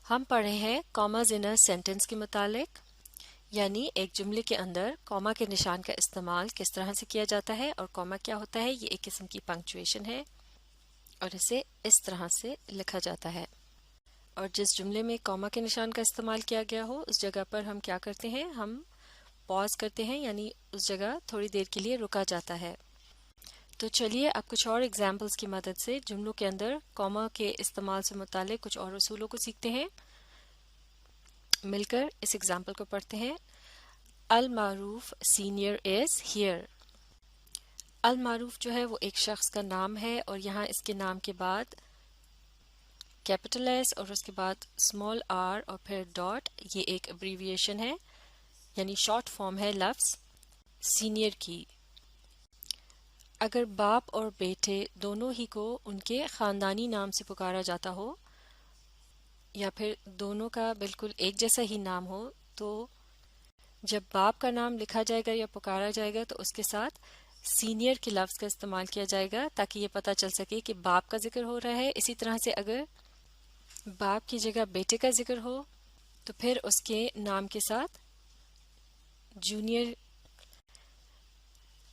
ہم پڑھے ہیں کاماز ان سینٹنس کے متعلق، یعنی ایک جملے کے اندر کاما کے نشان کا استعمال کس طرح سے کیا جاتا ہے، اور کاما کیا ہوتا ہے؟ یہ ایک قسم کی پنکچویشن ہے اور اسے اس طرح سے لکھا جاتا ہے۔ اور جس جملے میں کاما کے نشان کا استعمال کیا گیا ہو اس جگہ پر ہم کیا کرتے ہیں؟ ہم پاز کرتے ہیں، یعنی اس جگہ تھوڑی دیر کے لیے رکا جاتا ہے۔ تو چلیے اب کچھ اور ایگزامپلز کی مدد سے جملوں کے اندر کاما کے استعمال سے متعلق کچھ اور اصولوں کو سیکھتے ہیں۔ مل کر اس ایگزامپل کو پڑھتے ہیں۔ المعروف سینئر از ہیئر۔ المعروف جو ہے وہ ایک شخص کا نام ہے، اور یہاں اس کے نام کے بعد کیپٹل ایس اور اس کے بعد اسمال آر اور پھر ڈاٹ، یہ ایک ابریویشن ہے، یعنی شارٹ فارم ہے لفظ سینئر کی۔ اگر باپ اور بیٹے دونوں ہی کو ان کے خاندانی نام سے پکارا جاتا ہو، یا پھر دونوں کا بالکل ایک جیسا ہی نام ہو، تو جب باپ کا نام لکھا جائے گا یا پکارا جائے گا تو اس کے ساتھ سینئر کے لفظ کا استعمال کیا جائے گا، تاکہ یہ پتہ چل سکے کہ باپ کا ذکر ہو رہا ہے۔ اسی طرح سے اگر باپ کی جگہ بیٹے کا ذکر ہو تو پھر اس کے نام کے ساتھ جونیئر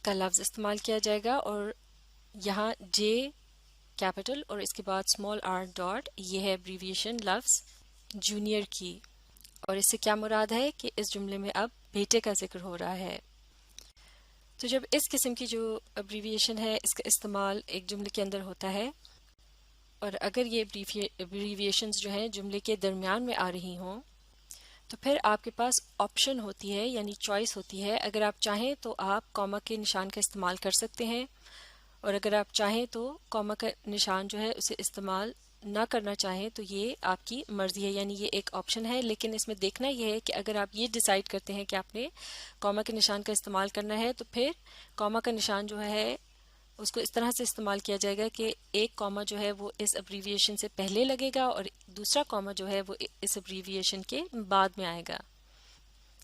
کا لفظ استعمال کیا جائے گا، اور یہاں جے کیپٹل اور اس کے بعد اسمال آر ڈاٹ، یہ ہے ابریویشن لفظ جونیئر کی۔ اور اس سے کیا مراد ہے کہ اس جملے میں اب بیٹے کا ذکر ہو رہا ہے۔ تو جب اس قسم کی جو ابریویشن ہے اس کا استعمال ایک جملے کے اندر ہوتا ہے، اور اگر یہ ابریویشنز جو ہیں جملے کے درمیان میں آ رہی ہوں، تو پھر آپ کے پاس آپشن ہوتی ہے، یعنی چوائس ہوتی ہے۔ اگر آپ چاہیں تو آپ کاما کے نشان کا استعمال کر سکتے ہیں، اور اگر آپ چاہیں تو کاما کا نشان جو ہے اسے استعمال نہ کرنا چاہیں تو یہ آپ کی مرضی ہے، یعنی یہ ایک آپشن ہے۔ لیکن اس میں دیکھنا یہ ہے کہ اگر آپ یہ ڈیسائیڈ کرتے ہیں کہ آپ نے کاما کے نشان کا استعمال کرنا ہے، تو پھر کاما کا نشان جو ہے اس کو اس طرح سے استعمال کیا جائے گا کہ ایک کاما جو ہے وہ اس ابریویشن سے پہلے لگے گا، اور دوسرا کاما جو ہے وہ اس ابریویشن کے بعد میں آئے گا۔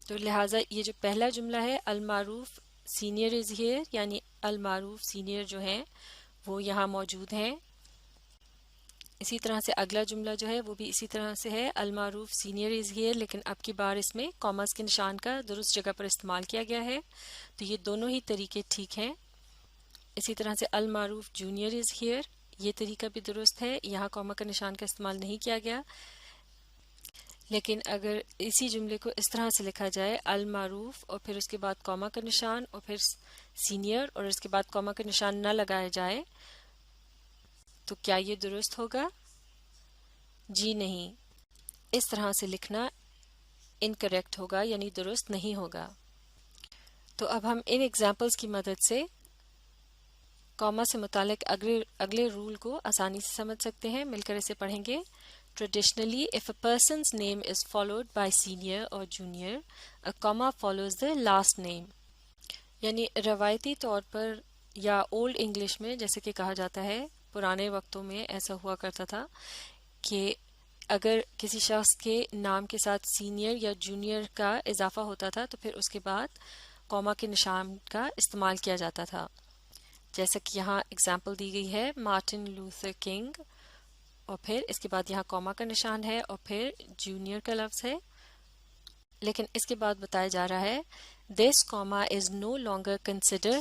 تو لہٰذا یہ جو پہلا جملہ ہے المعروف سینئر از ہیئر، یعنی المعروف سینئر جو ہیں وہ یہاں موجود ہیں۔ اسی طرح سے اگلا جملہ جو ہے وہ بھی اسی طرح سے ہے، المعروف سینئر از ہیئر، لیکن اب کی بار اس میں کاماز کے نشان کا درست جگہ پر استعمال کیا گیا ہے۔ تو یہ دونوں ہی طریقے ٹھیک ہیں۔ اسی طرح سے المعروف جونیئر از ہیئر، یہ طریقہ بھی درست ہے، یہاں کاما کا نشان کا استعمال نہیں کیا گیا۔ لیکن اگر اسی جملے کو اس طرح سے لکھا جائے، المعروف اور پھر اس کے بعد کاما کا نشان اور پھر سینئر اور اس کے بعد کاما کا نشان نہ لگایا جائے، تو کیا یہ درست ہوگا؟ جی نہیں، اس طرح سے لکھنا انکریکٹ ہوگا، یعنی درست نہیں ہوگا۔ تو اب ہم ان ایگزامپلز کی مدد سے کاما سے متعلق اگلے رول کو آسانی سے سمجھ سکتے ہیں۔ مل کر اسے پڑھیں گے۔ Traditionally, if a person's name is followed by senior or junior, a comma follows the last name. یعنی روایتی طور پر یا اولڈ انگلش میں جیسے کہ کہا جاتا ہے، پرانے وقتوں میں ایسا ہوا کرتا تھا کہ اگر کسی شخص کے نام کے ساتھ سینئر یا جونیئر کا اضافہ ہوتا تھا تو پھر اس کے بعد کاما کے نشان کا استعمال کیا جاتا تھا، جیسا کہ یہاں اگزامپل دی گئی ہے مارٹن لوتھر کنگ، اور پھر اس کے بعد یہاں کاما کا نشان ہے اور پھر جونیئر کا لفظ ہے۔ لیکن اس کے بعد بتایا جا رہا ہے دس کاما از نو لانگر کنسیڈر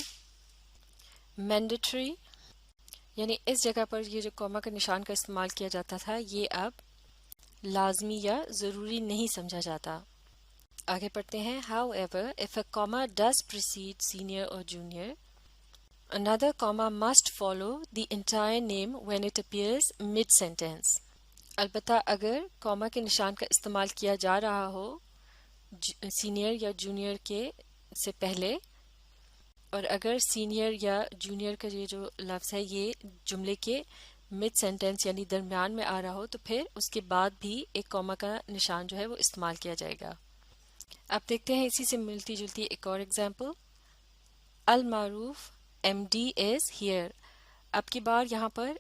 مینڈیٹری، یعنی اس جگہ پر یہ جو کاما کا نشان کا استعمال کیا جاتا تھا یہ اب لازمی یا ضروری نہیں سمجھا جاتا۔ آگے پڑھتے ہیں۔ However, if a comma does precede senior or junior, another comma must follow the entire name when it appears mid-sentence. البتہ اگر کاما کے نشان کا استعمال کیا جا رہا ہو سینئر یا جونیئر کے سے پہلے، اور اگر سینئر یا جونیئر کا یہ جو لفظ ہے یہ جملے کے مڈ سینٹینس یعنی درمیان میں آ رہا ہو، تو پھر اس کے بعد بھی ایک کاما کا نشان جو ہے وہ استعمال کیا جائے گا۔ اب دیکھتے ہیں اسی سے ملتی جلتی ایک اور ایگزامپل۔ المعروف ایم ڈی از ہیئر۔ اب کی بار یہاں پر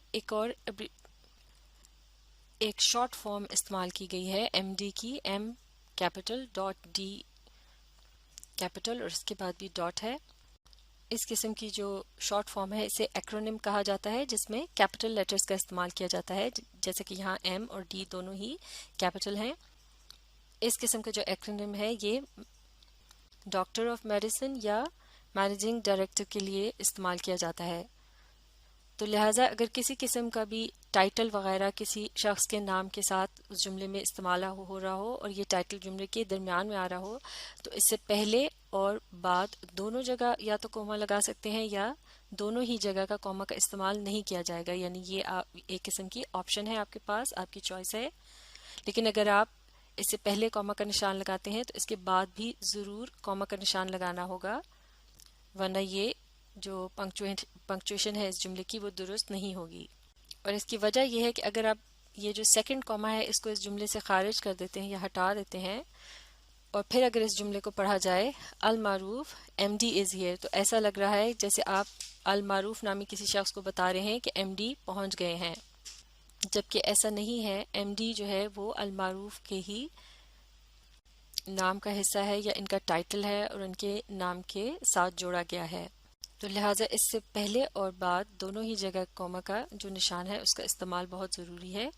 ایک شارٹ فارم استعمال کی گئی ہے ایم ڈی کی، M capital dot D capital اور اس کے بعد بھی ڈاٹ ہے۔ اس قسم کی جو شارٹ فارم ہے اسے ایکرونیم کہا جاتا ہے، جس میں کیپٹل لیٹرز کا استعمال کیا جاتا ہے، جیسے کہ یہاں ایم اور ڈی دونوں ہی کیپٹل ہیں۔ اس قسم کا جو ایکرونیم ہے یہ ڈاکٹر آف میڈیسن یا مینیجنگ ڈائریکٹر کے لیے استعمال کیا جاتا ہے۔ تو لہٰذا اگر کسی قسم کا بھی ٹائٹل وغیرہ کسی شخص کے نام کے ساتھ اس جملے میں استعمال ہو رہا ہو اور یہ ٹائٹل جملے کے درمیان میں آ رہا ہو، تو اس سے پہلے اور بعد دونوں جگہ یا تو کوما لگا سکتے ہیں یا دونوں ہی جگہ کا کوما کا استعمال نہیں کیا جائے گا، یعنی یہ ایک قسم کی آپشن ہے آپ کے پاس، آپ کی چوائس ہے۔ لیکن اگر آپ اس سے پہلے کوما کا نشان لگاتے ہیں تو اس کے بعد بھی ضرور کوما کا نشان لگانا ہوگا، ورنہ یہ جو پنکچویشن ہے اس جملے کی وہ درست نہیں ہوگی۔ اور اس کی وجہ یہ ہے کہ اگر آپ یہ جو سیکنڈ کوما ہے اس کو اس جملے سے خارج کر دیتے ہیں یا ہٹا دیتے ہیں اور پھر اگر اس جملے کو پڑھا جائے المعروف ایم ڈی از ہیئر، تو ایسا لگ رہا ہے جیسے آپ المعروف نامی کسی شخص کو بتا رہے ہیں کہ ایم ڈی پہنچ گئے ہیں، جبکہ ایسا نہیں ہے۔ ایم ڈی جو ہے وہ المعروف کے ہی نام کا حصہ ہے یا ان کا ٹائٹل ہے اور ان کے نام کے ساتھ جوڑا گیا ہے، تو لہٰذا اس سے پہلے اور بعد دونوں ہی جگہ کوما کا جو نشان ہے اس کا استعمال بہت ضروری ہے،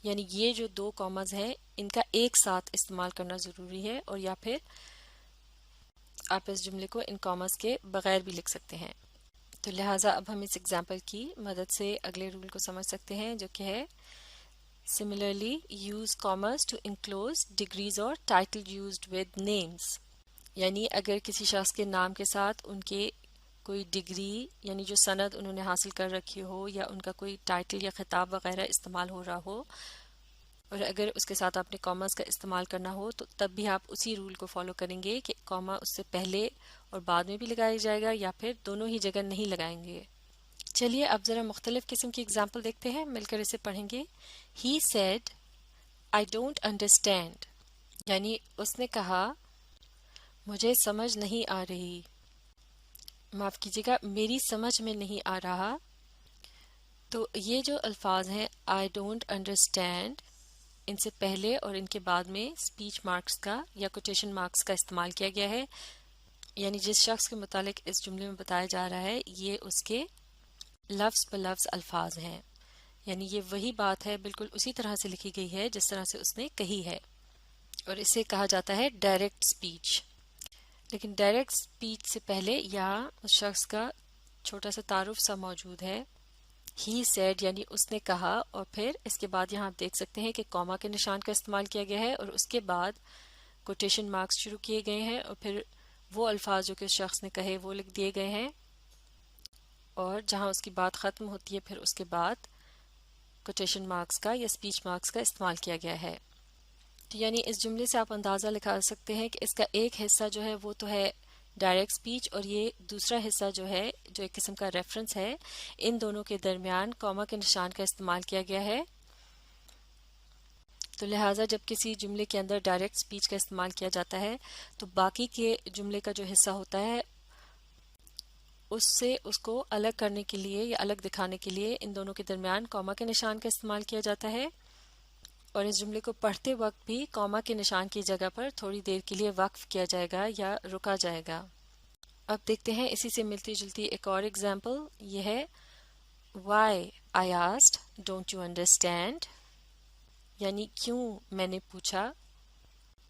یعنی یہ جو دو کوماز ہیں ان کا ایک ساتھ استعمال کرنا ضروری ہے، اور یا پھر آپ اس جملے کو ان کوماز کے بغیر بھی لکھ سکتے ہیں۔ تو لہٰذا اب ہم اس ایگزامپل کی مدد سے اگلے رول کو سمجھ سکتے ہیں جو کہ ہے Similarly, use commas to enclose degrees or title used with names. یعنی اگر کسی شخص کے نام کے ساتھ ان کے کوئی ڈگری یعنی جو سند انہوں نے حاصل کر رکھی ہو یا ان کا کوئی ٹائٹل یا خطاب وغیرہ استعمال ہو رہا ہو اور اگر اس کے ساتھ آپ نے کاماز کا استعمال کرنا ہو تو تب بھی آپ اسی رول کو فالو کریں گے کہ کاما اس سے پہلے اور بعد میں بھی لگایا جائے گا یا پھر دونوں ہی جگہ نہیں لگائیں گے۔ چلیے اب ذرا مختلف قسم کی اگزامپل دیکھتے ہیں، مل کر اسے پڑھیں گے۔ He said, I don't understand. یعنی اس نے کہا مجھے سمجھ نہیں آ رہی، معاف کیجیے گا میری سمجھ میں نہیں آ رہا۔ تو یہ جو الفاظ ہیں I don't understand، ان سے پہلے اور ان کے بعد میں اسپیچ مارکس کا یا کوٹیشن مارکس کا استعمال کیا گیا ہے، یعنی جس شخص کے متعلق اس جملے میں بتایا جا رہا ہے یہ اس کے لفظ بلفظ الفاظ ہیں، یعنی یہ وہی بات ہے بالکل اسی طرح سے لکھی گئی ہے جس طرح سے اس نے کہی ہے، اور اسے کہا جاتا ہے ڈائریکٹ سپیچ۔ لیکن ڈائریکٹ سپیچ سے پہلے یہاں اس شخص کا چھوٹا سا تعارف سا موجود ہے، ہی سیڈ یعنی اس نے کہا، اور پھر اس کے بعد یہاں آپ دیکھ سکتے ہیں کہ کوما کے نشان کا استعمال کیا گیا ہے اور اس کے بعد کوٹیشن مارکس شروع کیے گئے ہیں اور پھر وہ الفاظ جو کہ اس شخص نے کہے وہ لکھ دیے گئے ہیں، اور جہاں اس کی بات ختم ہوتی ہے پھر اس کے بعد کوٹیشن مارکس کا یا اسپیچ مارکس کا استعمال کیا گیا ہے۔ تو یعنی اس جملے سے آپ اندازہ لگا سکتے ہیں کہ اس کا ایک حصہ جو ہے وہ تو ہے ڈائریکٹ سپیچ، اور یہ دوسرا حصہ جو ہے جو ایک قسم کا ریفرنس ہے، ان دونوں کے درمیان کوما کے نشان کا استعمال کیا گیا ہے۔ تو لہٰذا جب کسی جملے کے اندر ڈائریکٹ سپیچ کا استعمال کیا جاتا ہے تو باقی کے جملے کا جو حصہ ہوتا ہے اس سے اس کو الگ کرنے کے لیے یا الگ دکھانے کے لیے ان دونوں کے درمیان کوما کے نشان کا استعمال کیا جاتا ہے، اور اس جملے کو پڑھتے وقت بھی کوما کے نشان کی جگہ پر تھوڑی دیر کے لیے وقف کیا جائے گا یا رکا جائے گا۔ اب دیکھتے ہیں اسی سے ملتی جلتی ایک اور ایگزامپل، یہ ہے Why I asked, don't you understand؟ یعنی کیوں میں نے پوچھا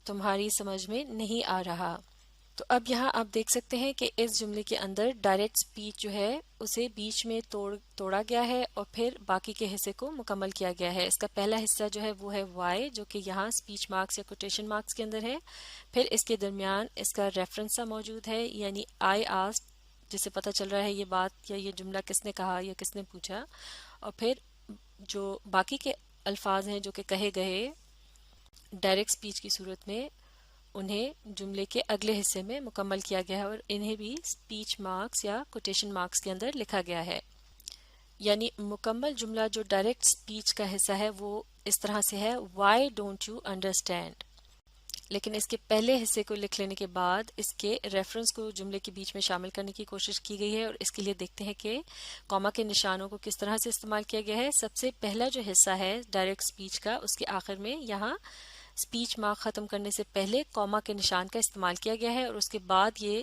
تمہاری سمجھ میں نہیں آ رہا۔ تو اب یہاں آپ دیکھ سکتے ہیں کہ اس جملے کے اندر ڈائریکٹ سپیچ جو ہے اسے بیچ میں توڑا گیا ہے اور پھر باقی کے حصے کو مکمل کیا گیا ہے۔ اس کا پہلا حصہ جو ہے وہ ہے وائی، جو کہ یہاں سپیچ مارکس یا کوٹیشن مارکس کے اندر ہے، پھر اس کے درمیان اس کا ریفرنس سا موجود ہے یعنی آئی آسکڈ، جس سے پتہ چل رہا ہے یہ بات یا یہ جملہ کس نے کہا یا کس نے پوچھا، اور پھر جو باقی کے الفاظ ہیں جو کہ کہے گئے ڈائریکٹ سپیچ کی صورت میں انہیں جملے کے اگلے حصے میں مکمل کیا گیا ہے اور انہیں بھی سپیچ مارکس یا کوٹیشن مارکس کے اندر لکھا گیا ہے۔ یعنی مکمل جملہ جو ڈائریکٹ سپیچ کا حصہ ہے وہ اس طرح سے ہے وائی ڈونٹ یو انڈرسٹینڈ، لیکن اس کے پہلے حصے کو لکھ لینے کے بعد اس کے ریفرنس کو جملے کے بیچ میں شامل کرنے کی کوشش کی گئی ہے، اور اس کے لیے دیکھتے ہیں کہ کوما کے نشانوں کو کس طرح سے استعمال کیا گیا ہے۔ سب سے پہلا جو حصہ ہے ڈائریکٹ سپیچ کا، اس کے آخر میں یہاں سپیچ مارک ختم کرنے سے پہلے کوما کے نشان کا استعمال کیا گیا ہے، اور اس کے بعد یہ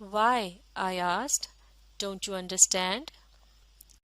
Why? I asked. Don't you understand?